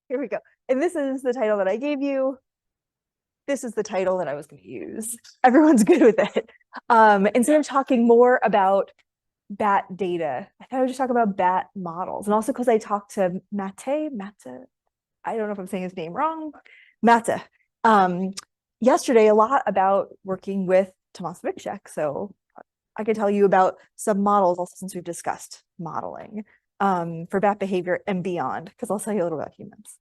Here we go. And this is the title that I gave you. This is the title that I was going to use. Everyone's good with it. Instead of talking more about bat data, I thought I would just talk about bat models. And also because I talked to Mate, I don't know if I'm saying his name wrong, Mate, yesterday a lot about working with Tomas Vicek. So I could tell you about some models also since we've discussed modeling for bat behavior and beyond, because I'll tell you a little about humans.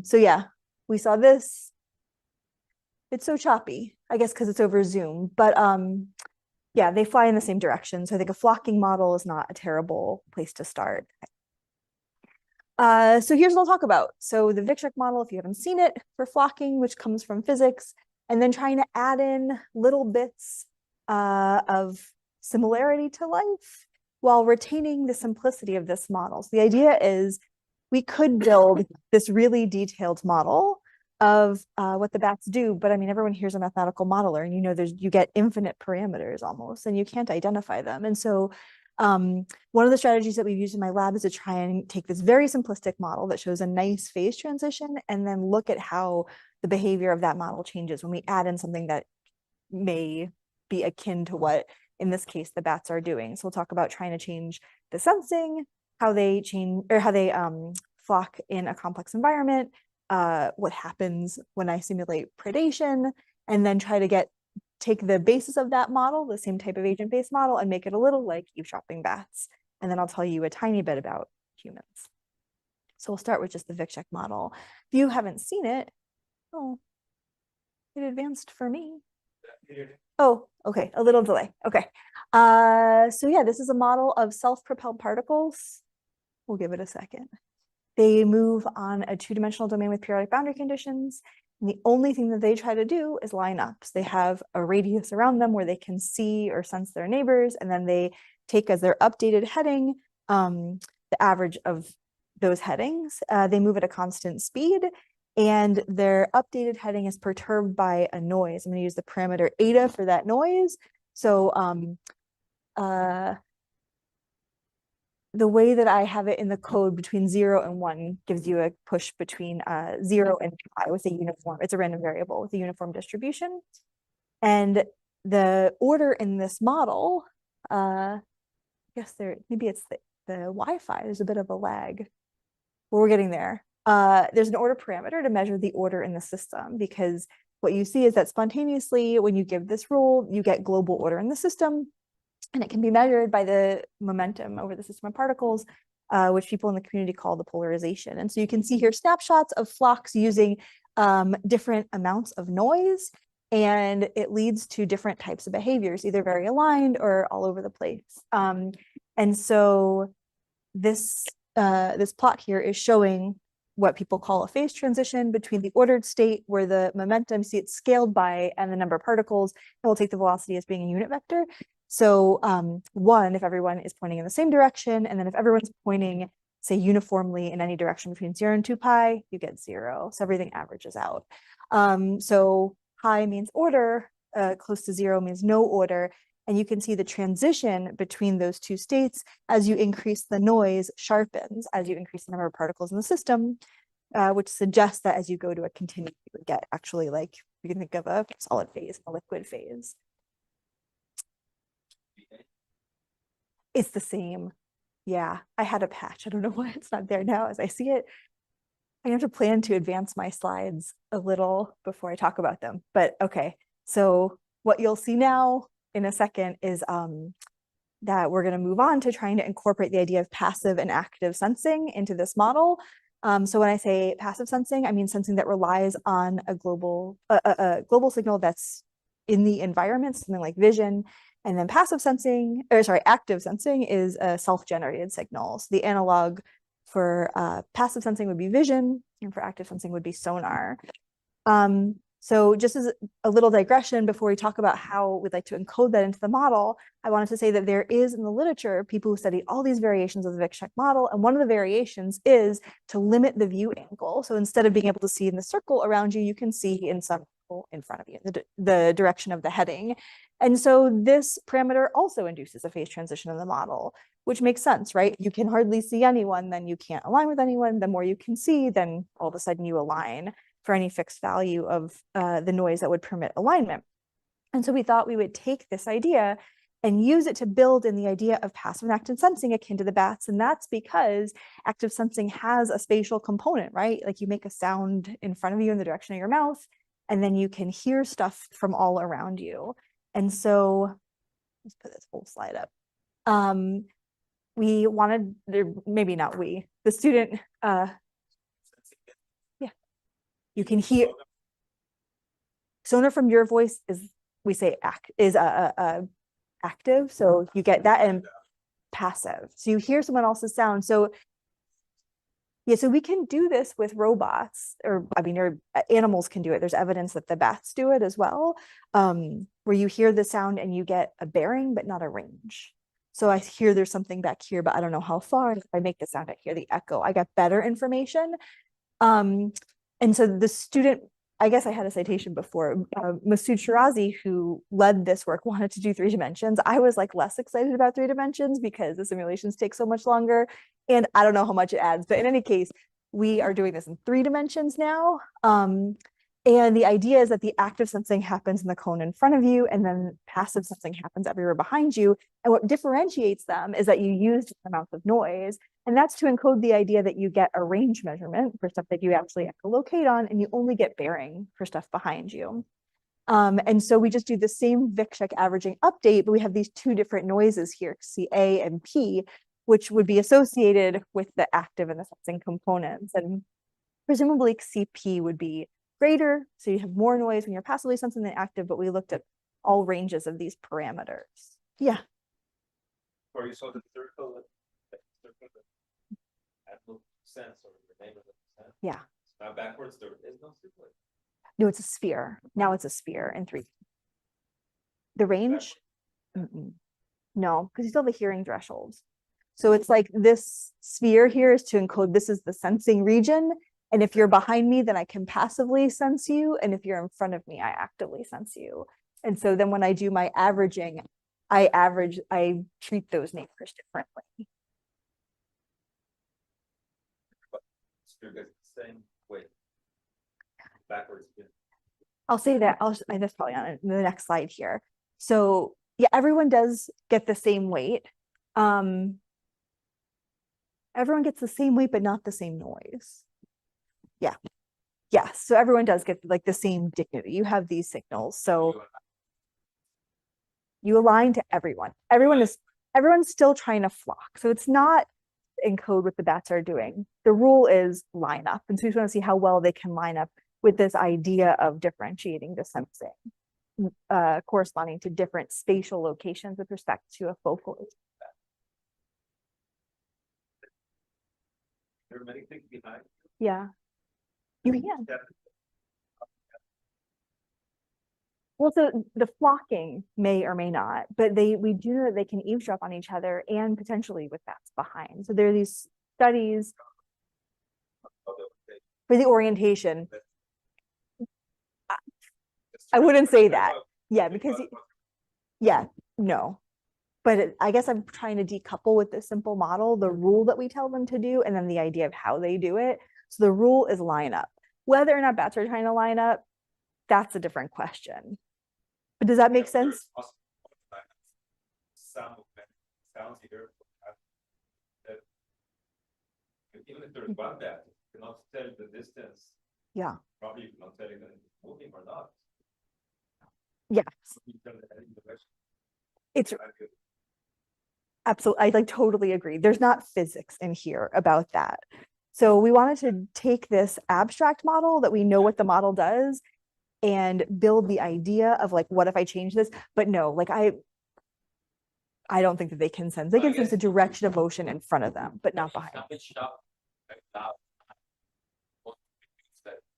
So yeah, we saw this. It's so choppy, I guess, because it's over Zoom, but yeah, they fly in the same direction. So I think a flocking model is not a terrible place to start. So here's what I'll talk about. So the Vicek model, if you haven't seen it, for flocking, which comes from physics, and then trying to add in little bits of similarity to life while retaining the simplicity of this model. So the idea is we could build this really detailed model of what the bats do, but I mean, everyone here's a mathematical modeler, and you know, you get infinite parameters almost, and you can't identify them. And so one of the strategies that we've used in my lab is to try and take this very simplistic model that shows a nice phase transition, and then look at how the behavior of that model changes when we add in something that may be akin to what, in this case, the bats are doing. So we'll talk about trying to change the sensing, how they change, or how they flock in a complex environment, what happens when I simulate predation, and then try to take the basis of that model, the same type of agent-based model, and make it a little like eavesdropping bats. And then I'll tell you a tiny bit about humans. So we'll start with just the Vicek model. If you haven't seen it, oh, it advanced for me. Oh, okay, a little delay. Okay. So yeah, this is a model of self-propelled particles. We'll give it a second. They move on a two-dimensional domain with periodic boundary conditions. And the only thing that they try to do is line up. So they have a radius around them where they can see or sense their neighbors, and then they take as their updated heading the average of those headings. They move at a constant speed, and their updated heading is perturbed by a noise. I'm going to use the parameter eta for that noise. So the way that I have it in the code between 0 and 1 gives you a push between 0 and pi with a uniform. It's a random variable with a uniform distribution. And the order in this model, I guess maybe it's the Wi-Fi. There's a bit of a lag. Well, we're getting there. There's an order parameter to measure the order in the system, because what you see is that spontaneously, when you give this rule, you get global order in the system. And it can be measured by the momentum over the system of particles, which people in the community call the polarization. And so you can see here snapshots of flocks using different amounts of noise, and it leads to different types of behaviors, either very aligned or all over the place. And so this plot here is showing what people call a phase transition between the ordered state, where the momentum, see it's scaled by, and the number of particles, and we'll take the velocity as being a unit vector. So 1, if everyone is pointing in the same direction, and then if everyone's pointing, say, uniformly in any direction between 0 and 2 pi, you get 0. So everything averages out. So pi means order, close to 0 means no order. And you can see the transition between those two states as you increase the noise sharpens, as you increase the number of particles in the system, which suggests that as you go to a continuum, you would get actually, like, you can think of a solid phase, a liquid phase. It's the same. Yeah, I had a patch. I don't know why it's not there now as I see it. I have to plan to advance my slides a little before I talk about them. But okay, so what you'll see now in a second is that we're going to move on to trying to incorporate the idea of passive and active sensing into this model. So when I say passive sensing, I mean sensing that relies on a global signal that's in the environment, something like vision. And then active sensing is a self-generated signal. So the analog for passive sensing would be vision, and for active sensing would be sonar. So just as a little digression before we talk about how we'd like to encode that into the model, I wanted to say that there is in the literature people who study all these variations of the Vicek model, and one of the variations is to limit the view angle. So instead of being able to see in the circle around you, you can see in some in front of you, the direction of the heading. And so this parameter also induces a phase transition in the model, which makes sense, right? You can hardly see anyone, then you can't align with anyone. The more you can see, then all of a sudden you align for any fixed value of the noise that would permit alignment. And so we thought we would take this idea and use it to build in the idea of passive and active sensing akin to the bats. And that's because active sensing has a spatial component, right? Like you make a sound in front of you in the direction of your mouth, and then you can hear stuff from all around you. And so let's put this whole slide up. We wanted, maybe not we, the student, yeah, you can hear. Sonar from your voice is, we say active, so you get that, and passive, so you hear someone else's sound. So yeah, so we can do this with robots, or I mean, or animals can do it. There's evidence that the bats do it as well, where you hear the sound and you get a bearing but not a range. So I hear there's something back here, but I don't know how far. If I make the sound, I hear the echo. I got better information. And so the student, I guess I had a citation before, Masoud Shirazi, who led this work, wanted to do 3 dimensions. I was like less excited about 3 dimensions because the simulations take so much longer, and I don't know how much it adds, but in any case, we are doing this in 3 dimensions now. And the idea is that the active sensing happens in the cone in front of you, and then passive sensing happens everywhere behind you. And what differentiates them is that you use amounts of noise. And that's to encode the idea that you get a range measurement for stuff that you actually echolocate on, and you only get bearing for stuff behind you. And so we just do the same Vic-check averaging update, but we have these 2 different noises here, CA and P, which would be associated with the active and the sensing components. And presumably CP would be greater, so you have more noise when you're passively sensing than active, but we looked at all ranges of these parameters. Yeah. Or you saw the circle sense, or the name of the sense. Yeah. Now backwards, there is no circle. No, it's a sphere. Now it's a sphere in 3. The range? No, because you still have a hearing threshold. So it's like this sphere here is to encode, this is the sensing region. And if you're behind me, then I can passively sense you. And if you're in front of me, I actively sense you. And so then when I do my averaging, I treat those neighbors differently. Same way. Backwards. I'll say that, that's probably on the next slide here. So yeah, everyone does get the same weight. Everyone gets the same weight, but not the same noise. Yeah. Yeah. So everyone does get like the same dignity. You have these signals. So you align to everyone. Everyone's still trying to flock. So it's not encode what the bats are doing. The rule is line up. And so we just want to see how well they can line up with this idea of differentiating the sensing, corresponding to different spatial locations with respect to a focal. There are many things behind. Yeah. You can. Well, so the flocking may or may not, but we do know that they can eavesdrop on each other and potentially with bats behind. So there are these studies for the orientation. I wouldn't say that. Yeah, because yeah, no. But I guess I'm trying to decouple with this simple model, the rule that we tell them to do, and then the idea of how they do it. So the rule is line up. Whether or not bats are trying to line up, that's a different question. But does that make sense? Sounds here. Even if there's one bat, you cannot tell the distance. Yeah. Probably you cannot tell if it's moving or not. Yeah. It's absolutely, I like totally agree. There's not physics in here about that. So we wanted to take this abstract model that we know what the model does and build the idea of like, what if I change this? But no, like I don't think that they can sense. They can sense the direction of motion in front of them, but not behind.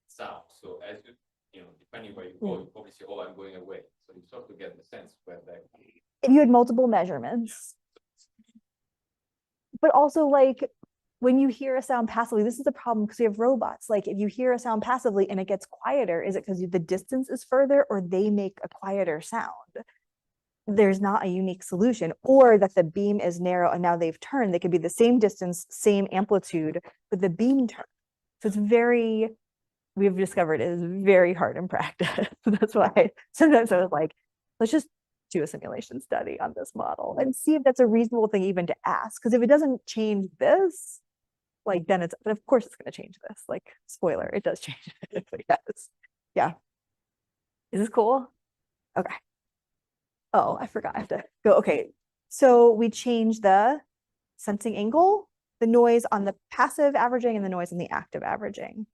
Sound. So as you know, depending where you go, you probably say, "Oh, I'm going away." So you start to get the sense where that. If you had multiple measurements, but also like when you hear a sound passively, this is the problem because we have robots. Like if you hear a sound passively and it gets quieter, is it because the distance is further or they make a quieter sound? There's not a unique solution, or that the beam is narrow and now they've turned. They could be the same distance, same amplitude, but the beam turned. So it's very, we've discovered it is very hard in practice. That's why sometimes I was like, let's just do a simulation study on this model and see if that's a reasonable thing even to ask. Because if it doesn't change this, like then it's, but of course it's going to change this. Like spoiler, it does change it. But yes, yeah. Is this cool? Okay. Oh, I forgot. I have to go. Okay. So we changed the sensing angle, the noise on the passive averaging and the noise on the active averaging.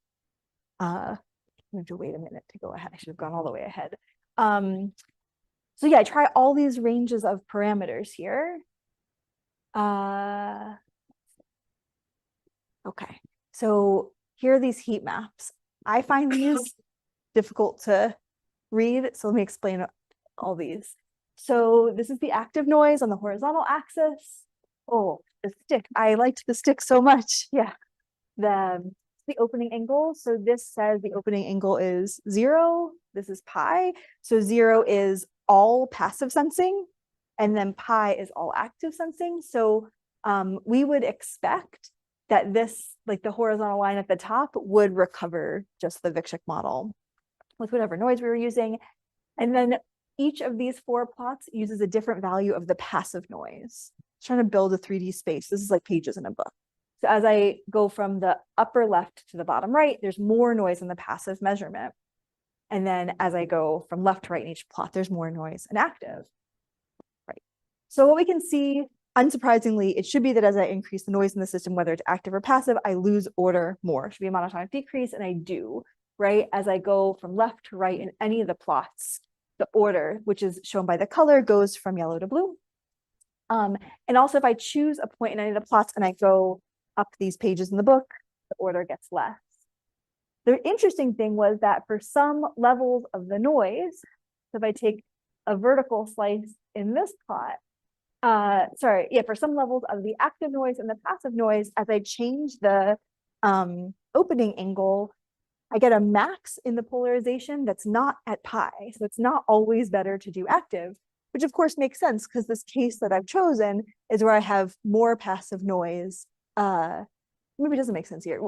I have to wait a minute to go ahead. I should have gone all the way ahead. So yeah, I try all these ranges of parameters here. Okay, so here are these heat maps. I find these difficult to read, so let me explain all these. So this is the active noise on the horizontal axis. Oh, the stick. I liked the stick so much. Yeah. The opening angle. So this says the opening angle is 0. This is pi. So 0 is all passive sensing, and then pi is all active sensing. So we would expect that this, like the horizontal line at the top, would recover just the Vic-Schick model with whatever noise we were using. And then each of these 4 plots uses a different value of the passive noise. It's trying to build a 3D space. This is like pages in a book. So as I go from the upper left to the bottom right, there's more noise in the passive measurement. And then as I go from left to right in each plot, there's more noise in active. Right. So what we can see, unsurprisingly, it should be that as I increase the noise in the system, whether it's active or passive, I lose order more. It should be a monotonic decrease, and I do, right? As I go from left to right in any of the plots, the order, which is shown by the color, goes from yellow to blue. And also if I choose a point in any of the plots and I go up these pages in the book, the order gets less. The interesting thing was that for some levels of the noise, so if I take a vertical slice in this plot, for some levels of the active noise and the passive noise, as I change the opening angle, I get a max in the polarization that's not at pi. So it's not always better to do active, which of course makes sense because this case that I've chosen is where I have more passive noise. Maybe it doesn't make sense here.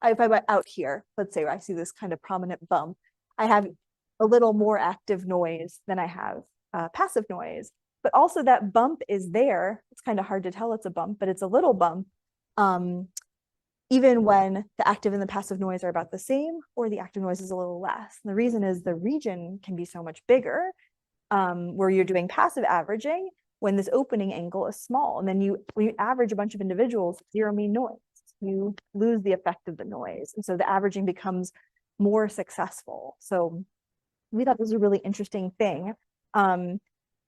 If I'm out here, let's say where I see this kind of prominent bump, I have a little more active noise than I have passive noise, but also that bump is there. It's kind of hard to tell it's a bump, but it's a little bump. Even when the active and the passive noise are about the same, or the active noise is a little less. And the reason is the region can be so much bigger where you're doing passive averaging when this opening angle is small. And then when you average a bunch of individuals, zero mean noise, you lose the effect of the noise. And so the averaging becomes more successful. So we thought this was a really interesting thing.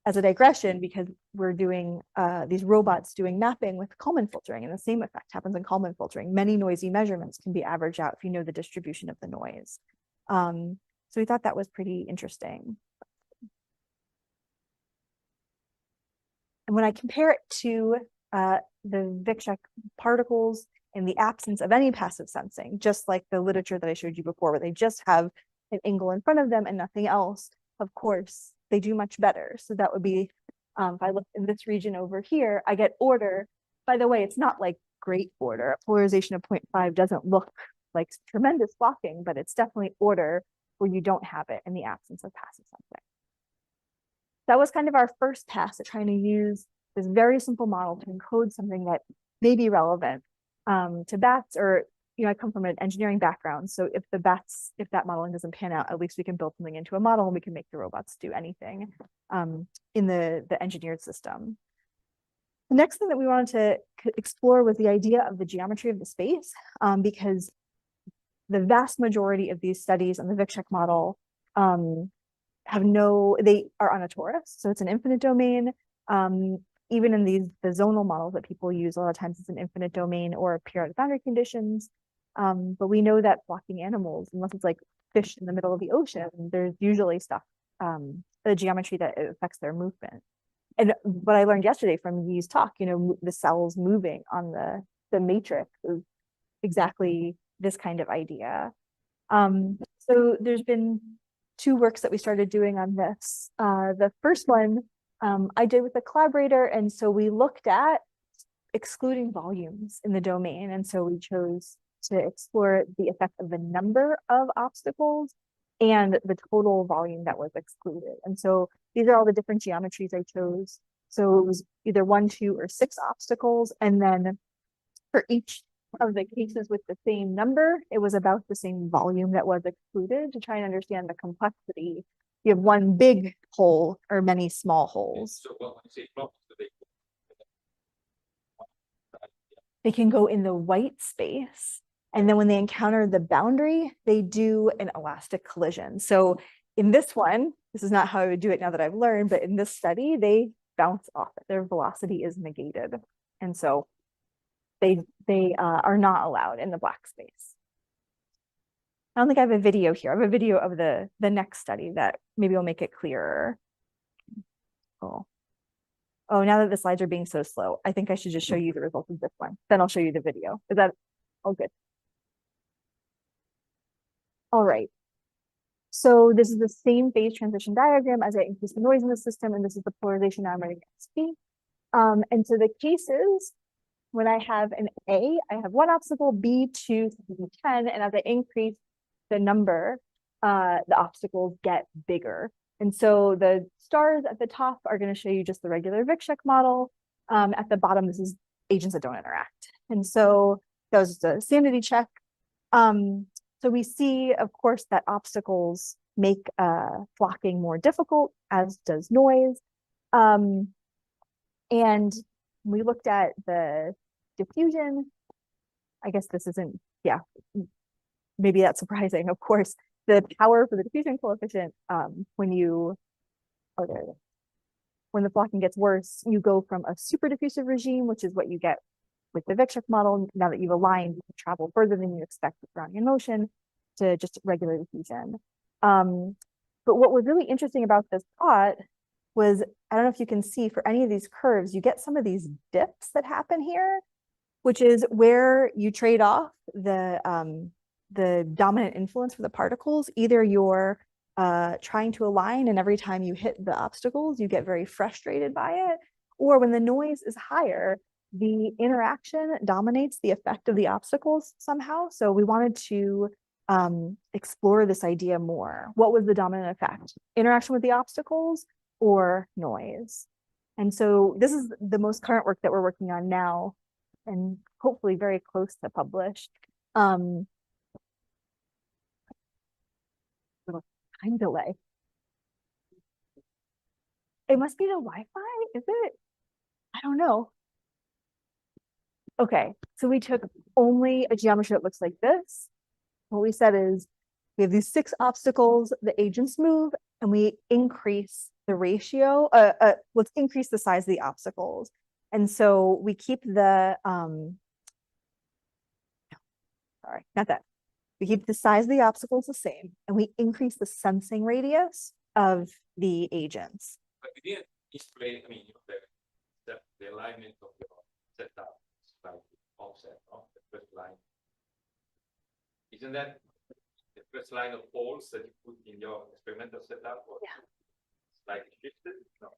As a digression, because we're doing these robots doing mapping with Kalman filtering, and the same effect happens in Kalman filtering. Many noisy measurements can be averaged out if you know the distribution of the noise. So we thought that was pretty interesting. And when I compare it to the Vic-Schick particles in the absence of any passive sensing, just like the literature that I showed you before, where they just have an angle in front of them and nothing else, of course, they do much better. So that would be, if I look in this region over here, I get order. By the way, it's not like great order. A polarization of 0.5 doesn't look like tremendous blocking, but it's definitely order where you don't have it in the absence of passive sensing. That was kind of our first pass at trying to use this very simple model to encode something that may be relevant to bats, or I come from an engineering background. So if that modeling doesn't pan out, at least we can build something into a model and we can make the robots do anything in the engineered system. The next thing that we wanted to explore was the idea of the geometry of the space, because the vast majority of these studies on the Vic-Schick model they are on a torus, so it's an infinite domain. Even in the zonal models that people use, a lot of times it's an infinite domain or periodic boundary conditions. But we know that flocking animals, unless it's like fish in the middle of the ocean, there's usually stuff, the geometry that affects their movement. And what I learned yesterday from Yi's talk, the cells moving on the the matrix is exactly this kind of idea. So there's been two works that we started doing on this. The first one I did with a collaborator, and so we looked at excluding volumes in the domain, and so we chose to explore the effect of the number of obstacles and the total volume that was excluded. And so these are all the different geometries I chose. So it was either 1, 2, or 6 obstacles, and then for each of the cases with the same number, it was about the same volume that was excluded to try and understand the complexity. You have one big hole or many small holes. So when you say problems, They can go in the white space, and then when they encounter the boundary, they do an elastic collision. So in this one, this is not how I would do it now that I've learned, but in this study, they bounce off it. Their velocity is negated. And so they are not allowed in the black space. I don't think I have a video here. I have a video of the next study that maybe will make it clearer. Oh, now that the slides are being so slow, I think I should just show you the results of this one. Then I'll show you the video. Is that all good? All right. So this is the same phase transition diagram as I increase the noise in the system, and this is the polarization now I'm writing SP. And so the cases, when I have an A, I have 1 obstacle, B 2, 3, 10, and as I increase the number, the obstacles get bigger. And so the stars at the top are going to show you just the regular Vic-Check model. At the bottom, this is agents that don't interact. And so that was just a sanity check. So we see, of course, that obstacles make flocking more difficult, as does noise. And we looked at the diffusion. I guess this isn't, yeah, maybe that's surprising. Of course, the power for the diffusion coefficient, when the flocking gets worse, you go from a super diffusive regime, which is what you get with the Vic-Check model. Now that you've aligned, you travel further than you expect with Brownian motion, to just regular diffusion. But what was really interesting about this plot was, I don't know if you can see, for any of these curves, you get some of these dips that happen here, which is where you trade off the dominant influence for the particles. Either you're trying to align, and every time you hit the obstacles, you get very frustrated by it, or when the noise is higher, the interaction dominates the effect of the obstacles somehow. So we wanted to explore this idea more. What was the dominant effect? Interaction with the obstacles or noise? And so this is the most current work that we're working on now, and hopefully very close to published. Little time delay. It must be the Wi-Fi, is it? I don't know. Okay, so we took only a geometry that looks like this. What we said is we have these 6 obstacles, the agents move, and we increase the ratio. Let's increase the size of the obstacles. And so we keep the, sorry, not that. We keep the size of the obstacles the same, and we increase the sensing radius of the agents. but we didn't display, I mean, the alignment of your setup is like offset of the first line. Isn't that the first line of holes that you put in your experimental setup? Or Yeah. Slightly shifted? No.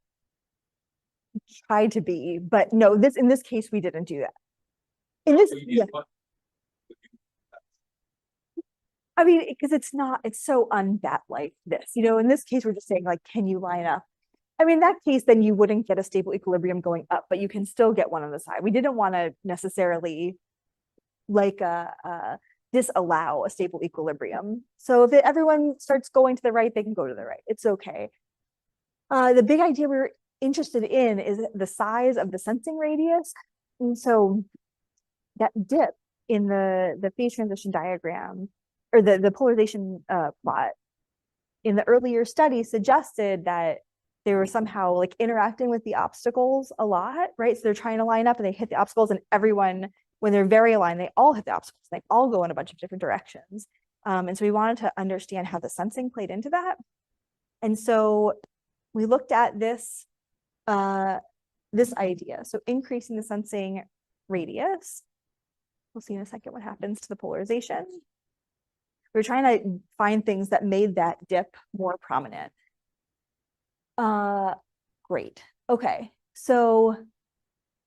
Tried to be, but no, in this case, we didn't do that. In this, So you yeah. did what? I mean, because it's so unbat like this, in this case, we're just saying, like, can you line up? I mean, in that case, then you wouldn't get a stable equilibrium going up, but you can still get one on the side. We didn't want to necessarily like disallow a stable equilibrium. So if everyone starts going to the right, they can go to the right. It's okay. The big idea we're interested in is the size of the sensing radius. And so that dip in the phase transition diagram, or the polarization plot in the earlier study, suggested that they were somehow like interacting with the obstacles a lot, right? So they're trying to line up and they hit the obstacles, and everyone, when they're very aligned, they all hit the obstacles. They all go in a bunch of different directions. And so we wanted to understand how the sensing played into that. And so we looked at this idea. So increasing the sensing radius. We'll see in a second what happens to the polarization. We're trying to find things that made that dip more prominent. Great. Okay, so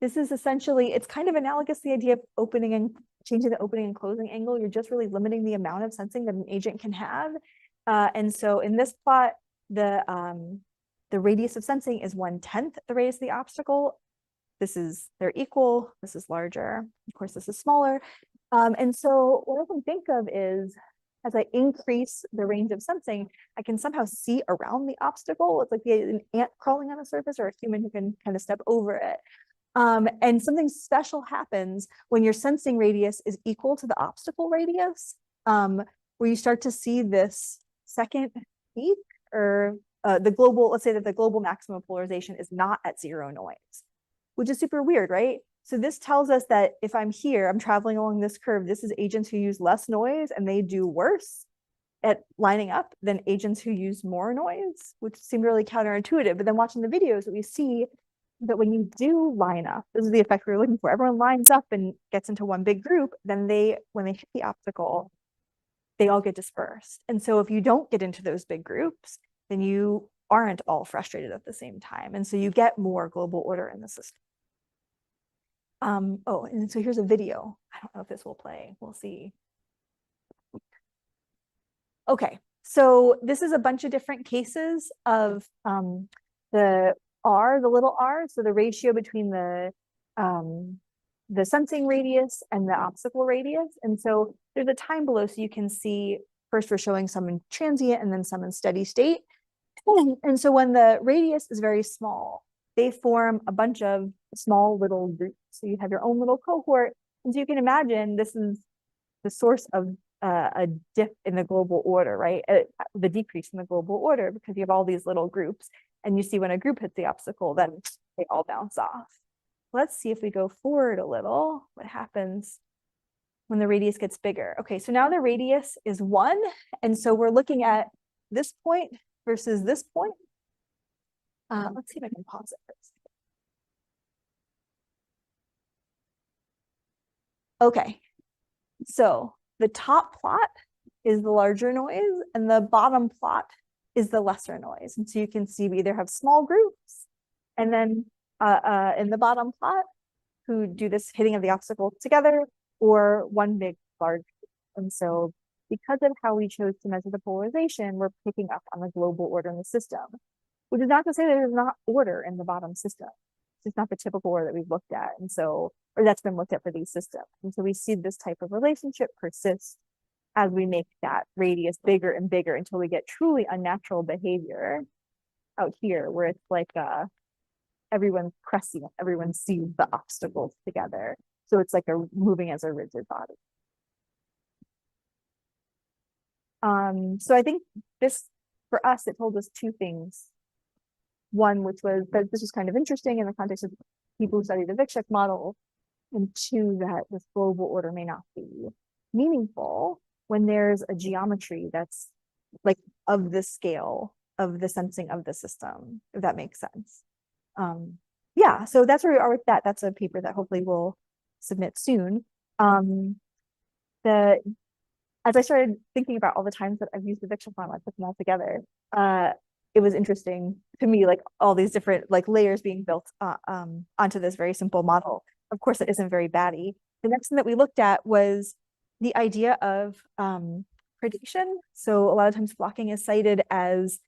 this is essentially, it's kind of analogous to the idea of opening and changing the opening and closing angle. You're just really limiting the amount of sensing that an agent can have. And so in this plot, the radius of sensing is 1/10 the radius of the obstacle. They're equal, this is larger. Of course, this is smaller. And so what I can think of is, as I increase the range of sensing, I can somehow see around the obstacle. It's like an ant crawling on a surface or a human who can kind of step over it. And something special happens when your sensing radius is equal to the obstacle radius, where you start to see this second peak, or let's say that the global maximum polarization is not at 0 noise, which is super weird, right? So this tells us that if I'm here, I'm traveling along this curve, this is agents who use less noise and they do worse at lining up than agents who use more noise, which seemed really counterintuitive. But then watching the videos, we see that when you do line up, this is the effect we were looking for. Everyone lines up and gets into one big group, then when they hit the obstacle, they all get dispersed. And so if you don't get into those big groups, then you aren't all frustrated at the same time. And so you get more global order in the system. Oh, and so here's a video. I don't know if this will play. We'll see. Okay, so this is a bunch of different cases of the little r, so the ratio between the sensing radius and the obstacle radius. And so there's a time below, so you can see, first we're showing some in transient and then some in steady state. And so when the radius is very small, they form a bunch of small little groups. So you have your own little cohort. And so you can imagine this is the source of a dip in the global order, right? The decrease in the global order, because you have all these little groups. And you see when a group hits the obstacle, then they all bounce off. Let's see if we go forward a little, what happens when the radius gets bigger. Okay, so now the radius is 1. And so we're looking at this point versus this point. Let's see if I can pause it first. Okay, so the top plot is the larger noise and the bottom plot is the lesser noise. And so you can see we either have small groups and then in the bottom plot who do this hitting of the obstacle together, or one big large group. And so because of how we chose to measure the polarization, we're picking up on the global order in the system, which is not to say that there's not order in the bottom system. It's just not the typical order that we've looked at. And so, or that's been looked at for these systems. And so we see this type of relationship persist as we make that radius bigger and bigger until we get truly unnatural behavior out here, where it's like everyone's pressing, everyone sees the obstacles together. So it's like moving as a rigid body. So I think this, for us, it told us 2 things. One, which was that this was kind of interesting in the context of people who study the Vic-Check model, and 2, that this global order may not be meaningful when there's a geometry that's like of the scale of the sensing of the system, if that makes sense. Yeah, so that's where we are with that. That's a paper that hopefully we'll submit soon. As I started thinking about all the times that I've used the Vic-Check model, I put them all together. It was interesting to me, like all these different like layers being built onto this very simple model. Of course, it isn't very batty. The next thing that we looked at was the idea of predation. So a lot of times flocking is cited as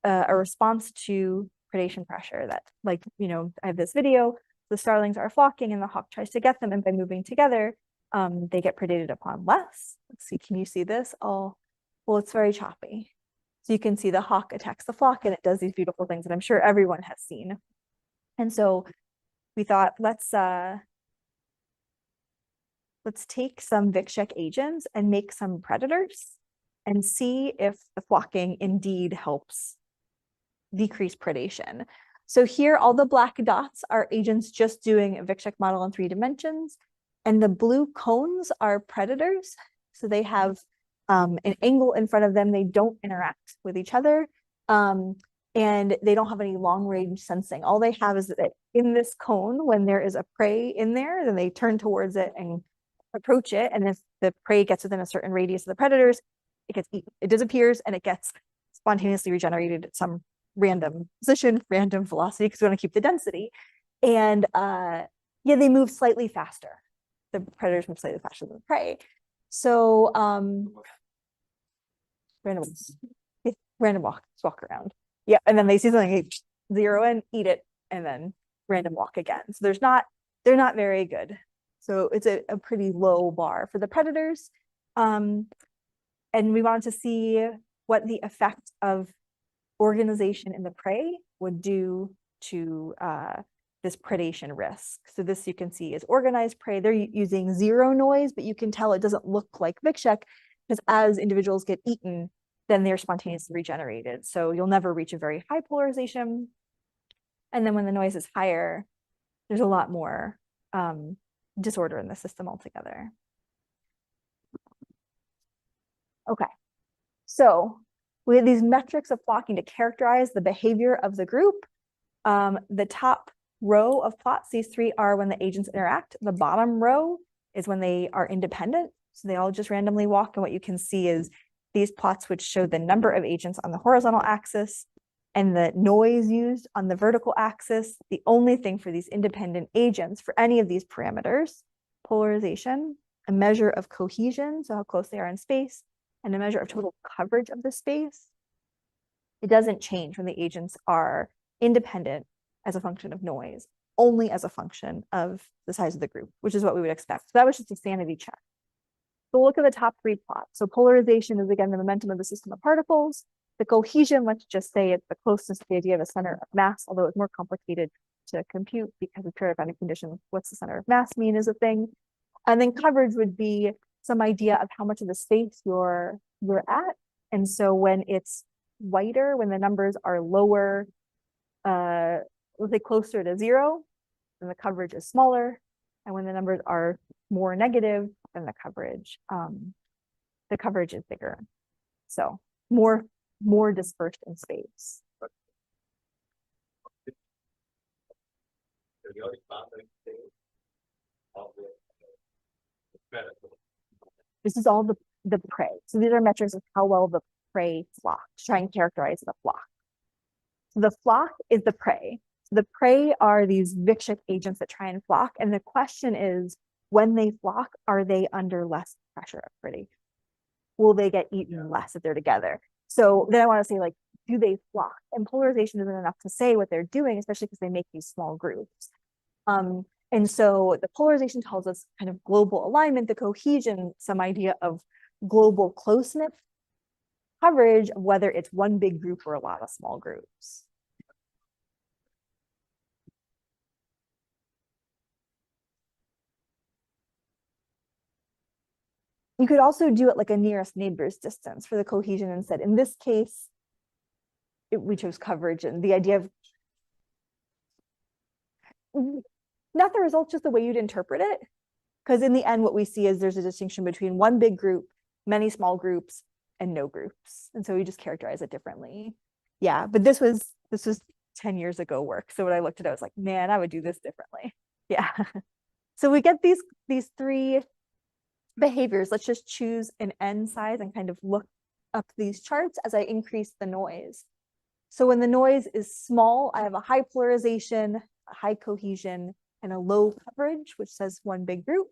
a response to predation pressure, that like, I have this video, the starlings are flocking and the hawk tries to get them, and by moving together, they get predated upon less. Let's see, can you see this? Oh, well, it's very choppy. So you can see the hawk attacks the flock and it does these beautiful things that I'm sure everyone has seen. And so we thought, let's take some Vic-Check agents and make some predators and see if the flocking indeed helps decrease predation. So here, all the black dots are agents just doing a Vic-Check model in 3 dimensions. And the blue cones are predators. So they have an angle in front of them. They don't interact with each other. And they don't have any long range sensing. All they have is that in this cone, when there is a prey in there, then they turn towards it and approach it, and if the prey gets within a certain radius of the predators, it gets eaten. It disappears and it gets spontaneously regenerated at some random position, random velocity, because we want to keep the density. And yeah, they move slightly faster. The predators move slightly faster than the prey. So random walk, just walk around. Yeah, and then they see something, zero in, eat it, and then random walk again. So they're not very good. So it's a pretty low bar for the predators. And we wanted to see what the effect of organization in the prey would do to this predation risk. So this you can see is organized prey. They're using zero noise, but you can tell it doesn't look like Vikshek, because as individuals get eaten, then they're spontaneously regenerated. So you'll never reach a very high polarization. And then when the noise is higher, there's a lot more disorder in the system altogether. Okay, so we have these metrics of flocking to characterize the behavior of the group. The top row of plots, these three are when the agents interact. The bottom row is when they are independent. So they all just randomly walk. And what you can see is these plots, which show the number of agents on the horizontal axis and the noise used on the vertical axis. The only thing for these independent agents for any of these parameters, polarization, a measure of cohesion, so how close they are in space, and a measure of total coverage of the space. It doesn't change when the agents are independent as a function of noise, only as a function of the size of the group, which is what we would expect. So that was just a sanity check. So look at the top three plots. So polarization is, again, the momentum of the system of particles. The cohesion, let's just say it's the closest to the idea of a center of mass, although it's more complicated to compute because of periodic condition. What's the center of mass mean is a thing. And then coverage would be some idea of how much of the space you're at. And so when it's whiter, when the numbers are lower, let's say closer to zero, then the coverage is smaller. And when the numbers are more negative, then the coverage is bigger. So more dispersed in space. This is all the prey. So these are metrics of how well the prey flock, to try and characterize the flock. So the flock is the prey. So the prey are these Vikshek agents that try and flock. And the question is, when they flock, are they under less pressure of predation? Will they get eaten less if they're together? So then I want to say, like, do they flock? And polarization isn't enough to say what they're doing, especially because they make these small groups. And so the polarization tells us kind of global alignment, the cohesion, some idea of global closeness, coverage of whether it's one big group or a lot of small groups. You could also do it like a nearest neighbor's distance for the cohesion instead. In this case, we chose coverage, and the idea of not the result, just the way you'd interpret it. Because in the end, what we see is there's a distinction between one big group, many small groups, and no groups. And so we just characterize it differently. Yeah, but this was 10 years ago work. So when I looked at it, I was like, man, I would do this differently. Yeah. So we get these three behaviors. Let's just choose an n size and kind of look up these charts as I increase the noise. So when the noise is small, I have a high polarization, a high cohesion, and a low coverage, which says one big group.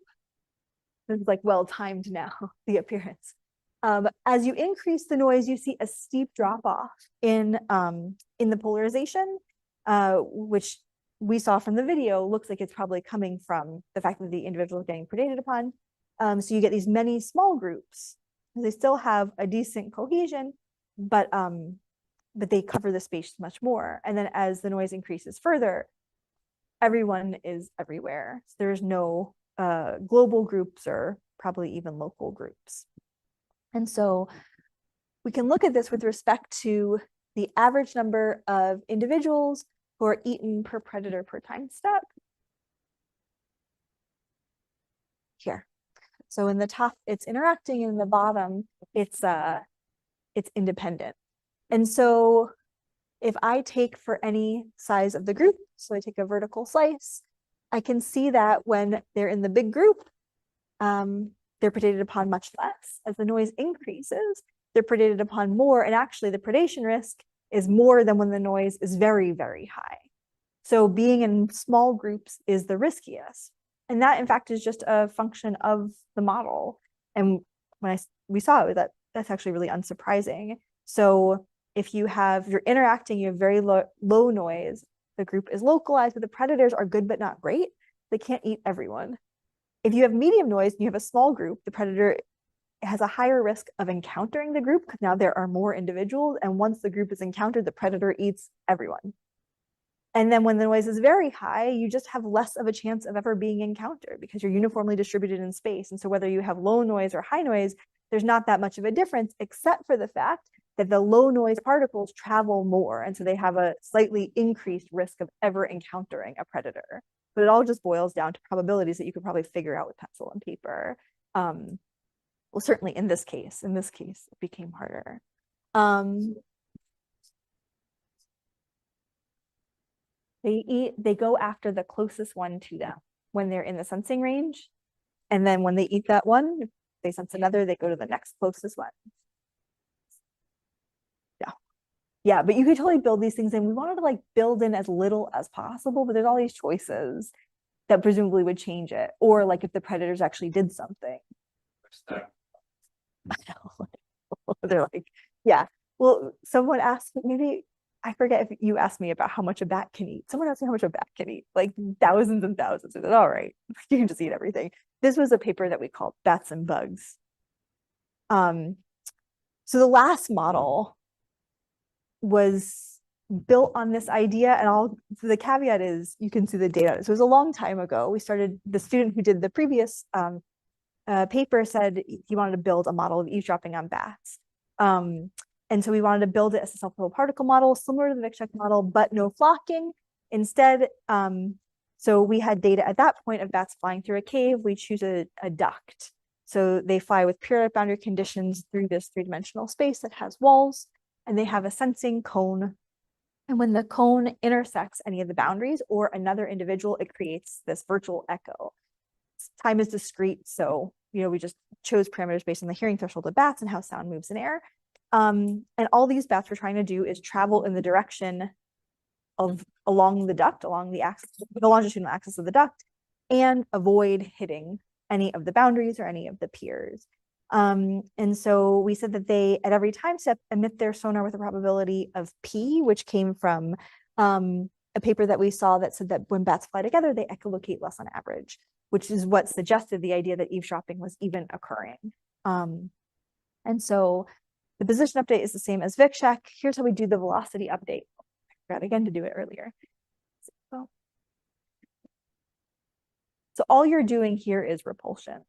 This is like well timed now, the appearance. As you increase the noise, you see a steep drop off in the polarization, which we saw from the video. Looks like it's probably coming from the fact that the individual is getting predated upon. So you get these many small groups. They still have a decent cohesion, but they cover the space much more. And then as the noise increases further, everyone is everywhere. So there's no global groups or probably even local groups. And so we can look at this with respect to the average number of individuals who are eaten per predator per time step. Here. So in the top, it's interacting, and in the bottom, it's independent. And so if I take for any size of the group, so I take a vertical slice, I can see that when they're in the big group, they're predated upon much less. As the noise increases, they're predated upon more. And actually the predation risk is more than when the noise is very, very high. So being in small groups is the riskiest. And that in fact is just a function of the model. And when we saw it, that's actually really unsurprising. So if you're interacting, you have very low noise, the group is localized, but the predators are good but not great. They can't eat everyone. If you have medium noise and you have a small group, the predator has a higher risk of encountering the group because now there are more individuals. And once the group is encountered, the predator eats everyone. And then when the noise is very high, you just have less of a chance of ever being encountered because you're uniformly distributed in space. And so whether you have low noise or high noise, there's not that much of a difference, except for the fact that the low noise particles travel more. And so they have a slightly increased risk of ever encountering a predator. But it all just boils down to probabilities that you could probably figure out with pencil and paper. Well, certainly in this case, it became harder. They go after the closest one to them when they're in the sensing range. And then when they eat that one, if they sense another, they go to the next closest one. Yeah, but you could totally build these things in. We wanted to like build in as little as possible, but there's all these choices that presumably would change it. Or like if the predators actually did something. I know. They're like, yeah. Well, someone asked me, maybe I forget if you asked me about how much a bat can eat. Someone asked me how much a bat can eat, like thousands and thousands. I said, all right, you can just eat everything. This was a paper that we called Bats and Bugs. So the last model was built on this idea, and the caveat is you can see the data. So it was a long time ago. The student who did the previous paper said he wanted to build a model of eavesdropping on bats. And so we wanted to build it as a self-propelled particle model, similar to the Vic-Check model, but no flocking. Instead, so we had data at that point of bats flying through a cave. We choose a duct. So they fly with periodic boundary conditions through this three-dimensional space that has walls, and they have a sensing cone. And when the cone intersects any of the boundaries or another individual, it creates this virtual echo. Time is discrete, so we just chose parameters based on the hearing threshold of bats and how sound moves in air. And all these bats were trying to do is travel in the direction along the duct, along the longitudinal axis of the duct, and avoid hitting any of the boundaries or any of the piers. And so we said that they, at every time step, emit their sonar with a probability of P, which came from a paper that we saw that said that when bats fly together, they echolocate less on average, which is what suggested the idea that eavesdropping was even occurring. And so the position update is the same as Vic-Check. Here's how we do the velocity update. I forgot again to do it earlier. So all you're doing here is repulsion.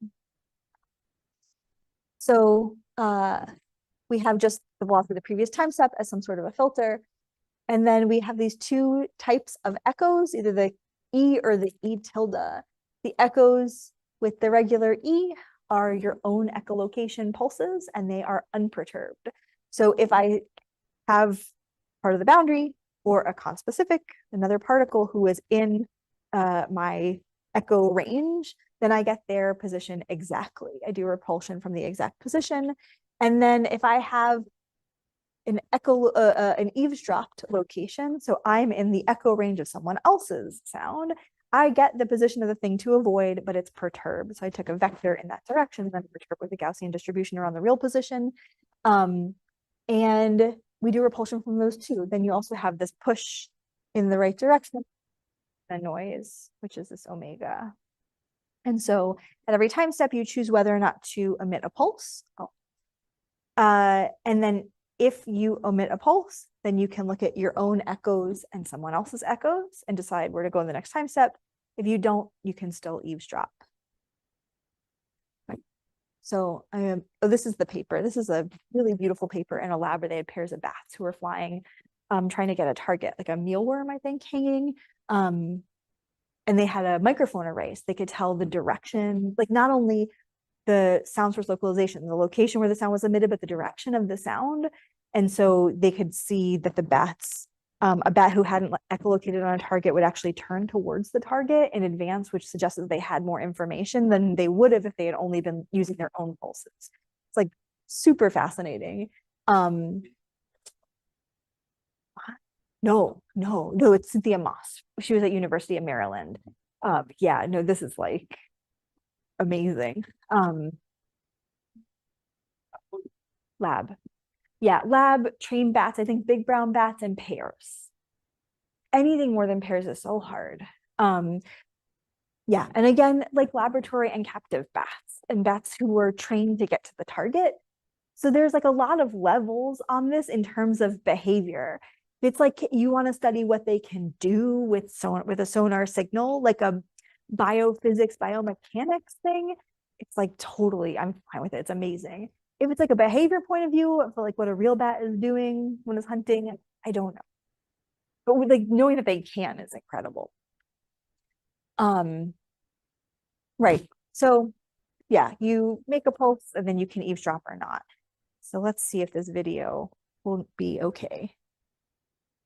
So we have just the velocity of the previous time step as some sort of a filter. And then we have these two types of echoes, either the E or the E tilde. The echoes with the regular E are your own echolocation pulses, and they are unperturbed. So if I have part of the boundary or a conspecific, another particle who is in my echo range, then I get their position exactly. I do repulsion from the exact position. And then if I have an eavesdropped location, so I'm in the echo range of someone else's sound, I get the position of the thing to avoid, but it's perturbed. So I took a vector in that direction and then perturbed with a Gaussian distribution around the real position. And we do repulsion from those two. Then you also have this push in the right direction, the noise, which is this omega. And so at every time step, you choose whether or not to emit a pulse. And then if you omit a pulse, then you can look at your own echoes and someone else's echoes and decide where to go in the next time step. If you don't, you can still eavesdrop. Right. So this is the paper. This is a really beautiful paper in a lab where they had pairs of bats who were flying, trying to get a target, like a mealworm, I think, hanging. And they had a microphone array, so they could tell the direction, like not only the sound source localization, the location where the sound was emitted, but the direction of the sound. And so they could see that the bats a bat who hadn't echolocated on a target would actually turn towards the target in advance, which suggests that they had more information than they would have if they had only been using their own pulses. It's like super fascinating. No, it's Cynthia Moss. She was at University of Maryland. Yeah, no, this is like amazing. Lab. Yeah, lab, train bats, I think big brown bats and pairs. Anything more than pairs is so hard. Yeah, and again, like laboratory and captive bats and bats who were trained to get to the target. So there's like a lot of levels on this in terms of behavior. It's like you want to study what they can do with a sonar signal, like a biophysics, biomechanics thing. It's like totally, I'm fine with it. It's amazing. If it's like a behavior point of view for like what a real bat is doing when it's hunting, I don't know. But with, like knowing that they can is incredible. Right. So yeah, you make a pulse and then you can eavesdrop or not. So let's see if this video will be okay.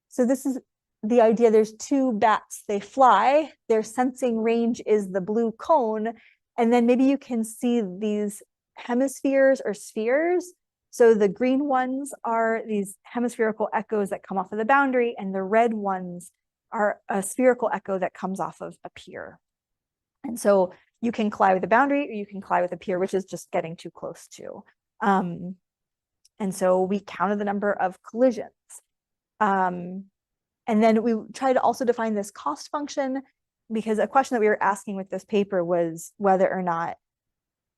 So this is the idea. There's two bats, they fly, their sensing range is the blue cone. And then maybe you can see these hemispheres or spheres. So the green ones are these hemispherical echoes that come off of the boundary, and the red ones are a spherical echo that comes off of a pier. And so you can collide with a boundary or you can collide with a pier, which is just getting too close to. And so we counted the number of collisions. And then we tried to also define this cost function, because a question that we were asking with this paper was whether or not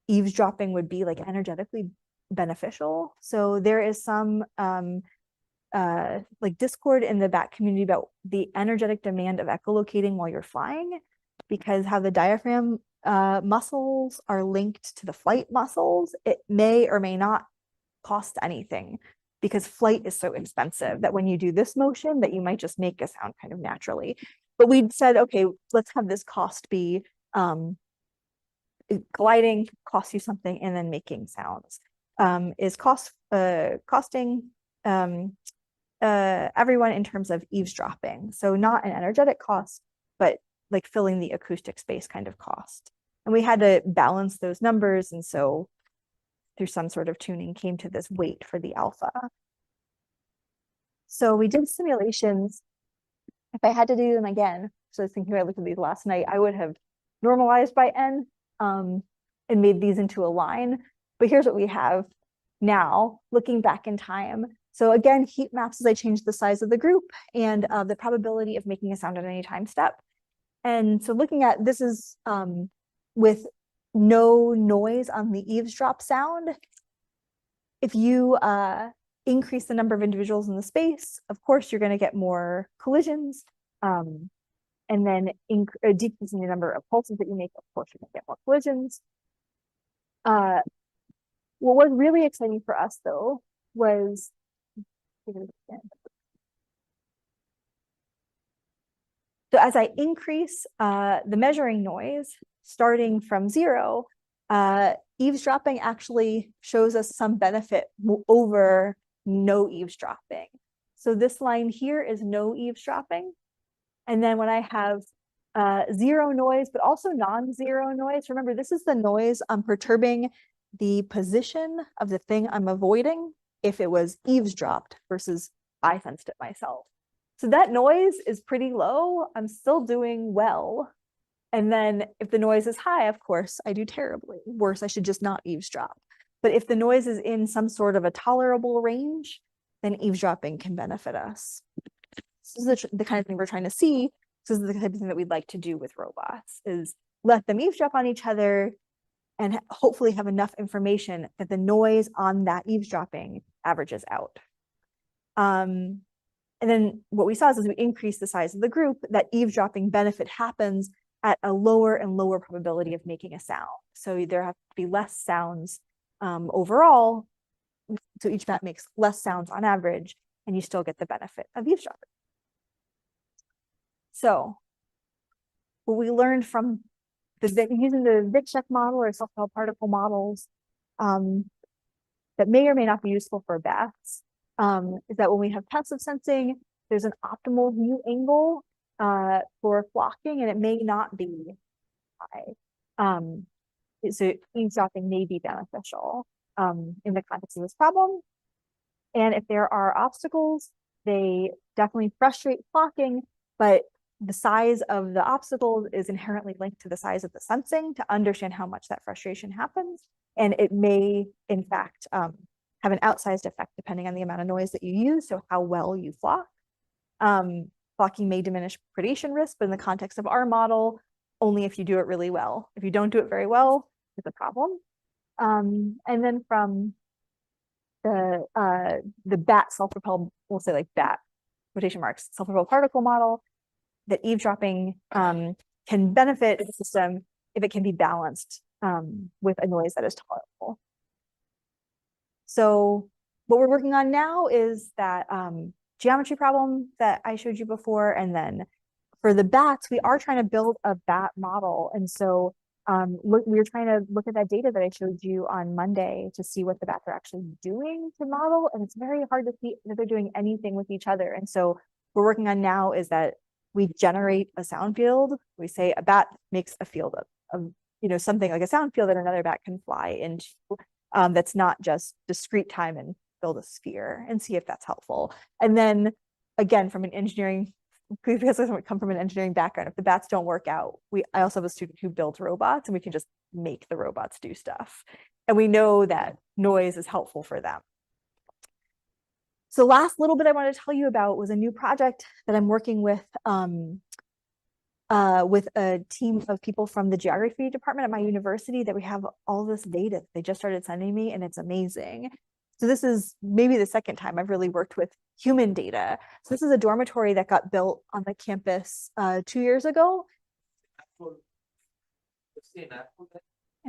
eavesdropping would be like energetically beneficial. So there is some like discord in the bat community about the energetic demand of echolocating while you're flying, because how the diaphragm muscles are linked to the flight muscles, it may or may not cost anything, because flight is so expensive that when you do this motion that you might just make a sound kind of naturally. But we said, okay, let's have this cost be gliding costs you something and then making sounds is costing everyone in terms of eavesdropping. So not an energetic cost, but like filling the acoustic space kind of cost. And we had to balance those numbers. And so through some sort of tuning came to this weight for the alpha. So we did simulations. If I had to do them again, so I was thinking, I looked at these last night, I would have normalized by n and made these into a line. But here's what we have now, looking back in time. So again, heat maps as I changed the size of the group and the probability of making a sound at any time step. And so looking at this is with no noise on the eavesdrop sound. If you increase the number of individuals in the space, of course, you're going to get more collisions. And then decreasing the number of pulses that you make, of course, you're going to get more collisions. What was really exciting for us, though, was so as I increase the measuring noise, starting from 0, eavesdropping actually shows us some benefit over no eavesdropping. So this line here is no eavesdropping. And then when I have 0 noise, but also non-zero noise, remember, this is the noise I'm perturbing the position of the thing I'm avoiding if it was eavesdropped versus I sensed it myself. So that noise is pretty low. I'm still doing well. And then if the noise is high, of course, I do terribly. Worse, I should just not eavesdrop. But if the noise is in some sort of a tolerable range, then eavesdropping can benefit us. This is the kind of thing we're trying to see. This is the type of thing that we'd like to do with robots, is let them eavesdrop on each other and hopefully have enough information that the noise on that eavesdropping averages out. And then what we saw is as we increase the size of the group, that eavesdropping benefit happens at a lower and lower probability of making a sound. So there have to be less sounds overall. So each bat makes less sounds on average, and you still get the benefit of eavesdropping. So what we learned from using the Vic-Check model or self-propelled particle models that may or may not be useful for bats is that when we have passive sensing, there's an optimal view angle for flocking, and it may not be high. So eavesdropping may be beneficial in the context of this problem. And if there are obstacles, they definitely frustrate flocking, but the size of the obstacles is inherently linked to the size of the sensing to understand how much that frustration happens. And it may, in fact, have an outsized effect depending on the amount of noise that you use, so how well you flock. Flocking may diminish predation risk, but in the context of our model, only if you do it really well. If you don't do it very well, it's a problem. And then from the BAT self-propelled, we'll say like BAT, quotation marks, self-propelled particle model, that eavesdropping can benefit the system if it can be balanced with a noise that is tolerable. So what we're working on now is that geometry problem that I showed you before. And then for the bats, we are trying to build a bat model. And so we're trying to look at that data that I showed you on Monday to see what the bats are actually doing to model. And it's very hard to see that they're doing anything with each other. And so what we're working on now is that we generate a sound field. We say a bat makes a field of something like a sound field that another bat can fly into. That's not just discrete time and build a sphere, and see if that's helpful. And then again, from an engineering, because I come from an engineering background, if the bats don't work out, I also have a student who builds robots, and we can just make the robots do stuff. And we know that noise is helpful for them. So last little bit I wanted to tell you about was a new project that I'm working with a team of people from the geography department at my university, that we have all this data they just started sending me, and it's amazing. So this is maybe the second time I've really worked with human data. So this is a dormitory that got built on the campus 2 years ago. An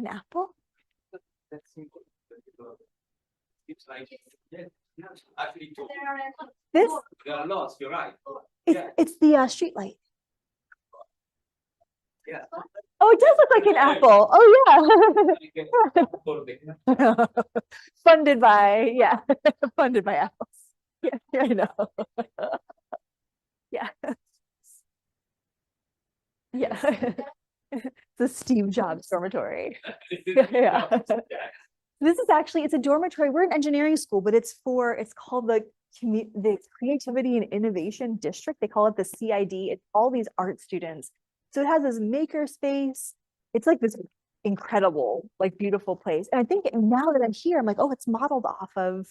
apple? It's like, yeah, actually, This? They are lost, you're right. It's the street light. Yeah. Oh, it does look like an apple. Oh, yeah. Funded by, funded by apples. Yeah, I know. Yeah. Yeah. The Steve Jobs dormitory. Yeah. This is actually, it's a dormitory. We're an engineering school, but it's called the Creativity and Innovation District. They call it the CID. It's all these art students. So it has this maker space. It's like this incredible, like beautiful place. And I think now that I'm here, I'm like, oh, it's modeled off of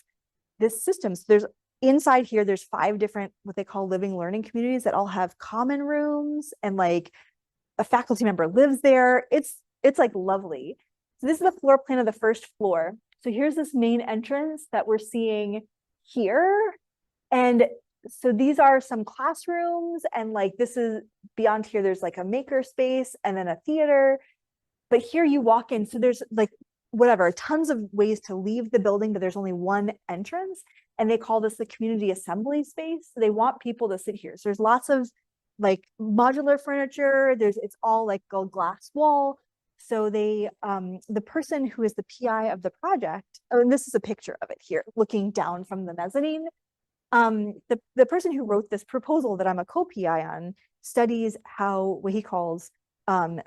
this system. So there's inside here, there's 5 different, what they call living learning communities that all have common rooms, and like a faculty member lives there. It's like lovely. So this is the floor plan of the first floor. So here's this main entrance that we're seeing here. And so these are some classrooms, and like this is beyond here, there's like a maker space and then a theater. But here you walk in, so there's like whatever, tons of ways to leave the building, but there's only one entrance. And they call this the community assembly space. So they want people to sit here. So there's lots of like modular furniture. It's all like a glass wall. So they, the person who is the PI of the project, oh, and this is a picture of it here, looking down from the mezzanine. The person who wrote this proposal that I'm a co-PI on studies how, what he calls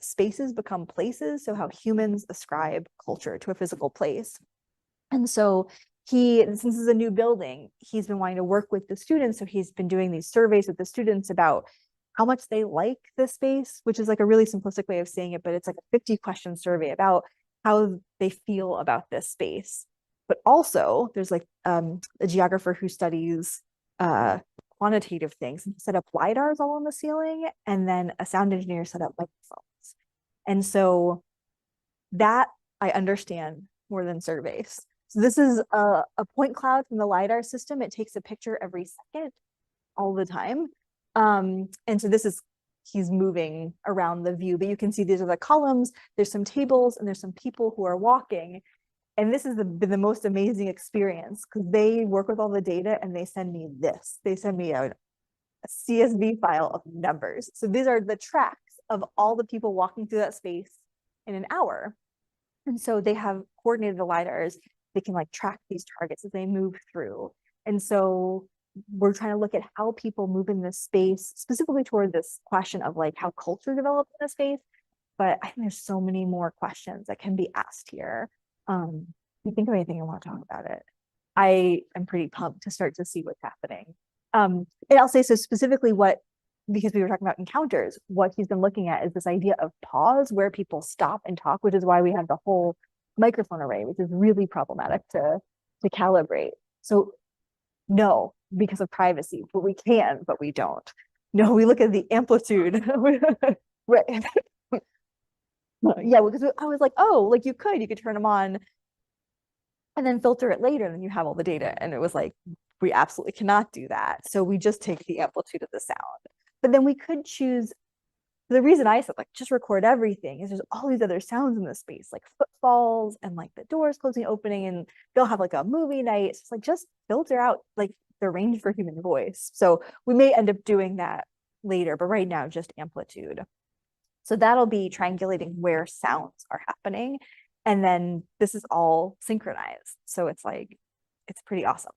spaces become places. So how humans ascribe culture to a physical place. And so since this is a new building, he's been wanting to work with the students. So he's been doing these surveys with the students about how much they like the space, which is like a really simplistic way of saying it, but it's like a 50-question survey about how they feel about this space. But also there's like a geographer who studies quantitative things, and set up LiDARs all on the ceiling, and then a sound engineer set up microphones. And so that I understand more than surveys. So this is a point cloud from the LiDAR system. It takes a picture every second, all the time. And so he's moving around the view, but you can see these are the columns, there's some tables, and there's some people who are walking. And this has been the most amazing experience, because they work with all the data and they send me this. They send me a CSV file of numbers. So these are the tracks of all the people walking through that space in an hour. And so they have coordinated the LiDARs. They can like track these targets as they move through. And so we're trying to look at how people move in this space, specifically toward this question of like how culture develops in a space. But I think there's so many more questions that can be asked here. If you think of anything, I want to talk about it. I am pretty pumped to start to see what's happening. And I'll say so specifically because we were talking about encounters, what he's been looking at is this idea of pause where people stop and talk, which is why we have the whole microphone array, which is really problematic to calibrate. So no, because of privacy, but we can, but we don't. No, we look at the amplitude. Right. Yeah, because I was like, oh, like you could turn them on and then filter it later, and then you have all the data. And it was like, we absolutely cannot do that. So we just take the amplitude of the sound. But then we could choose, the reason I said like just record everything is there's all these other sounds in the space, like footfalls and like the doors closing, opening, and they'll have like a movie night. It's like just filter out like the range for human voice. So we may end up doing that later, but right now just amplitude. So that'll be triangulating where sounds are happening. And then this is all synchronized. So it's like, it's pretty awesome.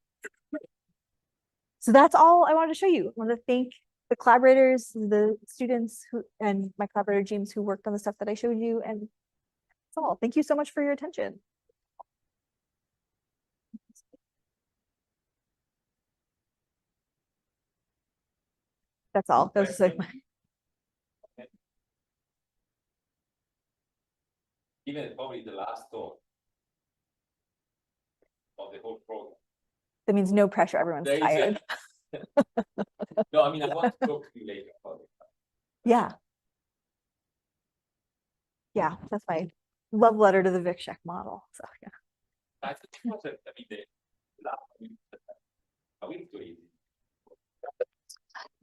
So that's all I wanted to show you. I want to thank the collaborators, the students and my collaborator James who worked on the stuff that I showed you. And that's all. Thank you so much for your attention. That's all. That was just like my Even probably the last talk of the whole program. That means no pressure. Everyone's tired. No, I mean, I want to talk to you later about it. Yeah. Yeah, that's my love letter to the VicCheck model. So yeah. I think it was, I mean, the last week, a week too easy.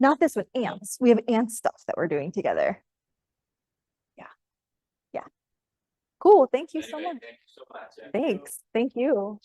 Not this one, ants. We have ant stuff that we're doing together. Yeah. Yeah. Cool. Thank you so Anyway, much. thank you so much. Thanks. Thank you.